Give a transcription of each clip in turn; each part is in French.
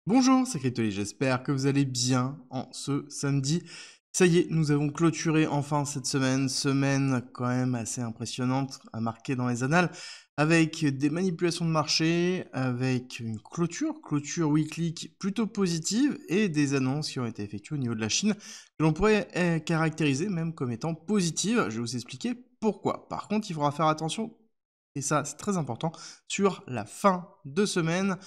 Bonjour, c'est Cryptoly, j'espère que vous allez bien en ce samedi. Ça y est, nous avons clôturé enfin cette semaine quand même assez impressionnante à marquer dans les annales, avec des manipulations de marché, avec une clôture weekly plutôt positive et des annonces qui ont été effectuées au niveau de la Chine que l'on pourrait caractériser même comme étant positives. Je vais vous expliquer pourquoi. Par contre, il faudra faire attention, et ça c'est très important, sur la fin de semaine.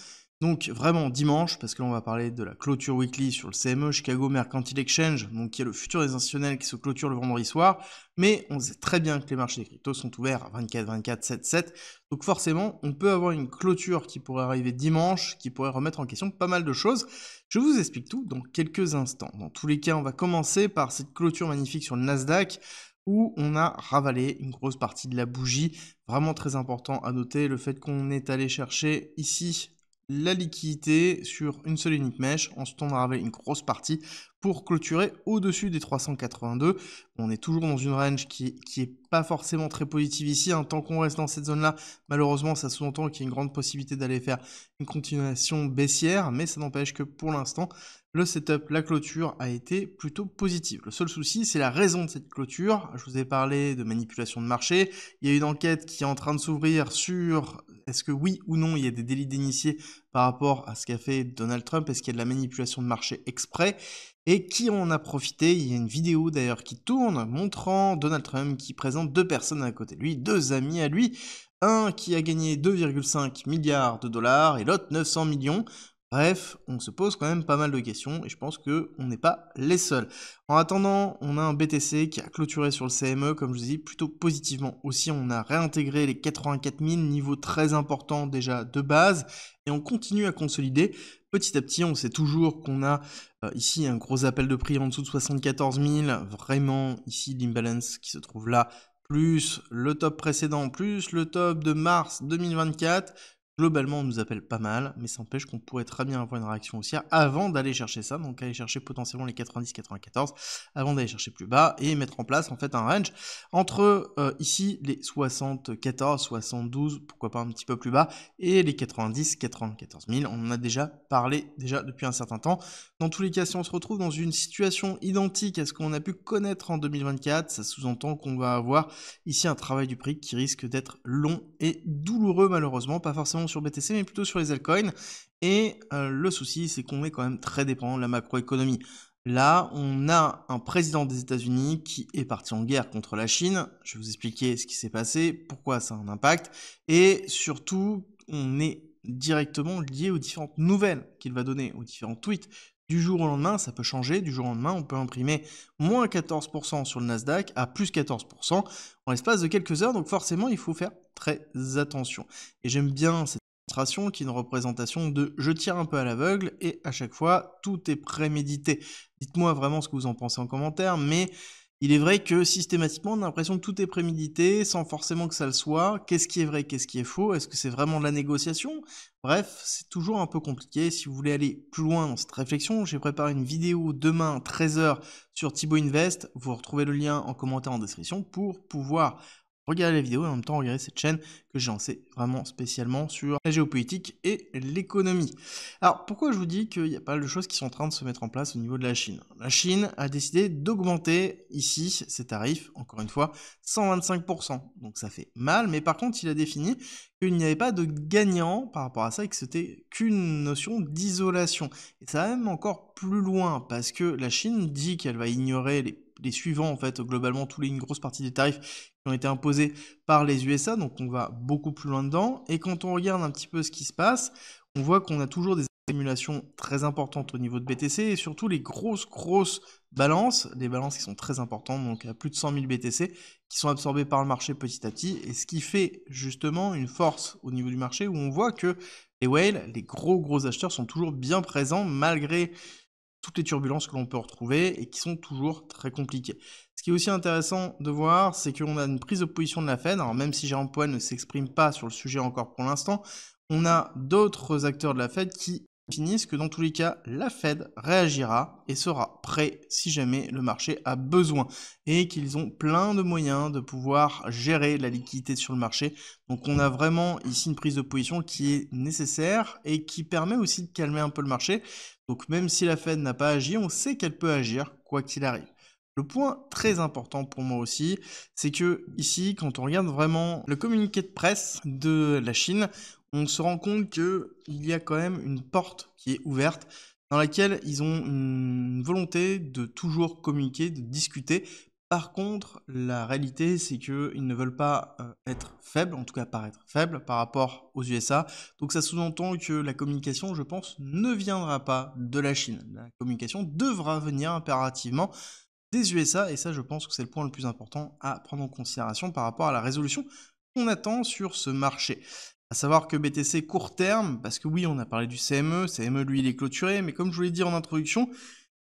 Donc vraiment dimanche, parce que là on va parler de la clôture weekly sur le CME, Chicago Mercantile Exchange, donc qui est le futur des institutionnels qui se clôture le vendredi soir, mais on sait très bien que les marchés des cryptos sont ouverts à 24, 7, 7, donc forcément on peut avoir une clôture qui pourrait arriver dimanche, qui pourrait remettre en question pas mal de choses. Je vous explique tout dans quelques instants. Dans tous les cas, on va commencer par cette clôture magnifique sur le Nasdaq, où on a ravalé une grosse partie de la bougie. Vraiment très important à noter le fait qu'on est allé chercher ici la liquidité sur une seule unique mèche. Ensuite, on a ravalé une grosse partie pour clôturer au-dessus des 382. On est toujours dans une range qui est pas forcément très positive ici. Tant qu'on reste dans cette zone-là, malheureusement, ça sous-entend qu'il y a une grande possibilité d'aller faire une continuation baissière, mais ça n'empêche que pour l'instant, le setup, la clôture a été plutôt positive. Le seul souci, c'est la raison de cette clôture. Je vous ai parlé de manipulation de marché. Il y a une enquête qui est en train de s'ouvrir sur est-ce que oui ou non il y a des délits d'initiés par rapport à ce qu'a fait Donald Trump, est-ce qu'il y a de la manipulation de marché exprès, et qui en a profité. Il y a une vidéo d'ailleurs qui tourne montrant Donald Trump qui présente deux personnes à côté de lui, deux amis à lui, un qui a gagné 2,5 milliards de dollars et l'autre 900 millions. Bref, on se pose quand même pas mal de questions et je pense que on n'est pas les seuls. En attendant, on a un BTC qui a clôturé sur le CME, comme je vous dis, plutôt positivement. Aussi, on a réintégré les 84 000, niveau très important déjà de base, et on continue à consolider. Petit à petit, on sait toujours qu'on a ici un gros appel de prix en dessous de 74 000, vraiment ici l'imbalance qui se trouve là, plus le top précédent, plus le top de mars 2024. Globalement, on nous appelle pas mal, mais ça empêche qu'on pourrait très bien avoir une réaction haussière avant d'aller chercher ça, donc aller chercher potentiellement les 90-94, avant d'aller chercher plus bas et mettre en place en fait un range entre ici les 74, 72, pourquoi pas un petit peu plus bas, et les 90-94 000. On en a déjà parlé depuis un certain temps. Dans tous les cas, si on se retrouve dans une situation identique à ce qu'on a pu connaître en 2024, ça sous-entend qu'on va avoir ici un travail du prix qui risque d'être long et douloureux malheureusement, pas forcément sur BTC mais plutôt sur les altcoins. Et le souci, c'est qu'on est quand même très dépendant de la macroéconomie. Là, on a un président des États-Unis qui est parti en guerre contre la Chine. Je vais vous expliquer ce qui s'est passé, pourquoi ça a un impact, et surtout, on est directement lié aux différentes nouvelles qu'il va donner, aux différents tweets. Du jour au lendemain, ça peut changer. Du jour au lendemain, on peut imprimer moins 14% sur le Nasdaq à plus 14% en l'espace de quelques heures. Donc forcément, il faut faire très attention. Et j'aime bien cette illustration qui est une représentation de je tire un peu à l'aveugle et à chaque fois, tout est prémédité. Dites-moi vraiment ce que vous en pensez en commentaire, mais il est vrai que systématiquement, on a l'impression que tout est prémédité sans forcément que ça le soit. Qu'est-ce qui est vrai, qu'est-ce qui est faux? Est-ce que c'est vraiment de la négociation? Bref, c'est toujours un peu compliqué. Si vous voulez aller plus loin dans cette réflexion, j'ai préparé une vidéo demain 13h sur Thibaut Invest. Vous retrouvez le lien en commentaire en description pour pouvoir regarder la vidéo et en même temps regarder cette chaîne que j'ai lancée vraiment spécialement sur la géopolitique et l'économie. Alors pourquoi je vous dis qu'il y a pas mal de choses qui sont en train de se mettre en place au niveau de la Chine? La Chine a décidé d'augmenter ici ses tarifs, encore une fois, 125%. Donc ça fait mal, mais par contre il a défini qu'il n'y avait pas de gagnant par rapport à ça et que c'était qu'une notion d'isolation. Et ça va même encore plus loin parce que la Chine dit qu'elle va ignorer les suivants, en fait, globalement, une grosse partie des tarifs qui ont été imposés par les USA, donc on va beaucoup plus loin dedans. Et quand on regarde un petit peu ce qui se passe, on voit qu'on a toujours des accumulations très importantes au niveau de BTC et surtout les grosses balances, des balances qui sont très importantes, donc à plus de 100 000 BTC, qui sont absorbées par le marché petit à petit, et ce qui fait justement une force au niveau du marché où on voit que les whales, les gros acheteurs sont toujours bien présents malgré toutes les turbulences que l'on peut retrouver et qui sont toujours très compliquées. Ce qui est aussi intéressant de voir, c'est qu'on a une prise de position de la Fed. Alors même si Jérôme Powell ne s'exprime pas sur le sujet encore pour l'instant, on a d'autres acteurs de la Fed qui finissent que dans tous les cas, la Fed réagira et sera prêt si jamais le marché a besoin et qu'ils ont plein de moyens de pouvoir gérer la liquidité sur le marché. Donc on a vraiment ici une prise de position qui est nécessaire et qui permet aussi de calmer un peu le marché. Donc même si la Fed n'a pas agi, on sait qu'elle peut agir quoi qu'il arrive. Le point très important pour moi aussi, c'est que ici, quand on regarde vraiment le communiqué de presse de la Chine, on se rend compte qu'il y a quand même une porte qui est ouverte dans laquelle ils ont une volonté de toujours communiquer, de discuter. Par contre, la réalité, c'est qu'ils ne veulent pas être faibles, en tout cas paraître faibles par rapport aux USA. Donc ça sous-entend que la communication, je pense, ne viendra pas de la Chine. La communication devra venir impérativement des USA, et ça, je pense que c'est le point le plus important à prendre en considération par rapport à la résolution qu'on attend sur ce marché. À savoir que BTC court terme, parce que oui, on a parlé du CME, CME lui il est clôturé, mais comme je vous l'ai dit en introduction,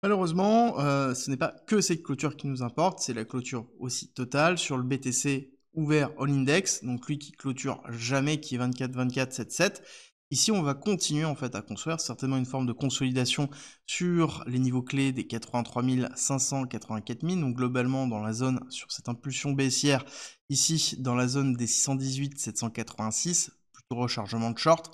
malheureusement, ce n'est pas que cette clôture qui nous importe, c'est la clôture aussi totale sur le BTC ouvert All Index, donc lui qui clôture jamais, qui est 24-24-7-7. Ici, on va continuer en fait à construire certainement une forme de consolidation sur les niveaux clés des 83 500, 84 000, donc globalement dans la zone sur cette impulsion baissière, ici dans la zone des 618 786, plutôt rechargement de short,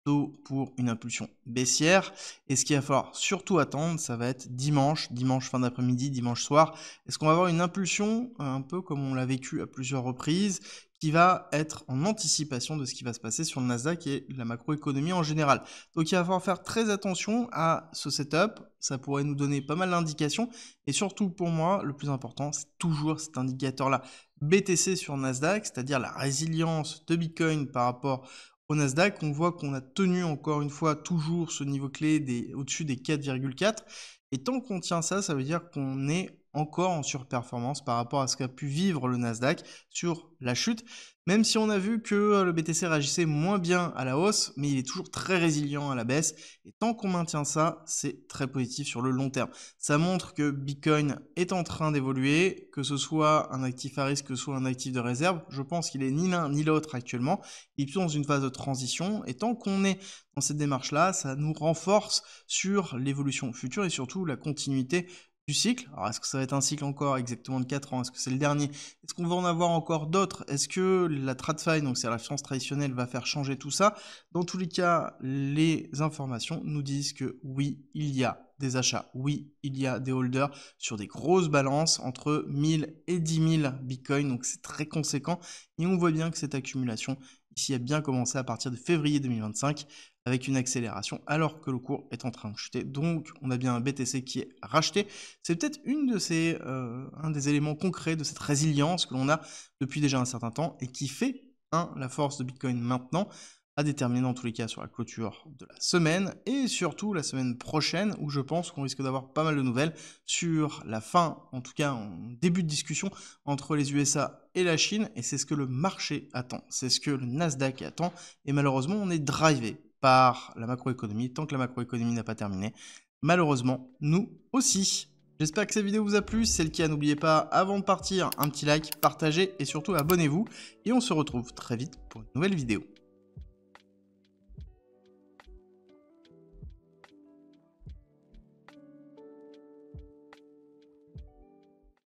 plutôt pour une impulsion baissière. Et ce qu'il va falloir surtout attendre, ça va être dimanche fin d'après-midi, dimanche soir. Est-ce qu'on va avoir une impulsion un peu comme on l'a vécu à plusieurs reprises, qui va être en anticipation de ce qui va se passer sur le Nasdaq et la macroéconomie en général. Donc il va falloir faire très attention à ce setup, ça pourrait nous donner pas mal d'indications, et surtout pour moi, le plus important, c'est toujours cet indicateur-là, BTC sur Nasdaq, c'est-à-dire la résilience de Bitcoin par rapport au Nasdaq. On voit qu'on a tenu encore une fois toujours ce niveau clé au-dessus des 4,4, et tant qu'on tient ça, ça veut dire qu'on est encore en surperformance par rapport à ce qu'a pu vivre le Nasdaq sur la chute, même si on a vu que le BTC réagissait moins bien à la hausse, mais il est toujours très résilient à la baisse, et tant qu'on maintient ça, c'est très positif sur le long terme. Ça montre que Bitcoin est en train d'évoluer, que ce soit un actif à risque, que ce soit un actif de réserve, je pense qu'il est ni l'un ni l'autre actuellement, il est plutôt dans une phase de transition, et tant qu'on est dans cette démarche-là, ça nous renforce sur l'évolution future et surtout la continuité du cycle. Alors est-ce que ça va être un cycle encore exactement de 4 ans? Est-ce que c'est le dernier? Est-ce qu'on va en avoir encore d'autres? Est-ce que la TradFi, donc c'est la finance traditionnelle, va faire changer tout ça? Dans tous les cas, les informations nous disent que oui, il y a des achats, oui, il y a des holders sur des grosses balances entre 1000 et 10 000 Bitcoin, donc c'est très conséquent, et on voit bien que cette accumulation ici a bien commencé à partir de février 2025 avec une accélération alors que le cours est en train de chuter. Donc on a bien un BTC qui est racheté. C'est peut-être un des éléments concrets de cette résilience que l'on a depuis déjà un certain temps et qui fait la force de Bitcoin maintenant, à déterminer dans tous les cas sur la clôture de la semaine et surtout la semaine prochaine où je pense qu'on risque d'avoir pas mal de nouvelles sur la fin, en tout cas en début de discussion entre les USA et la Chine, et c'est ce que le marché attend, c'est ce que le Nasdaq attend, et malheureusement on est drivé par la macroéconomie, tant que la macroéconomie n'a pas terminé, malheureusement nous aussi. J'espère que cette vidéo vous a plu, si c'est le cas n'oubliez pas avant de partir un petit like, partagez et surtout abonnez-vous, et on se retrouve très vite pour une nouvelle vidéo.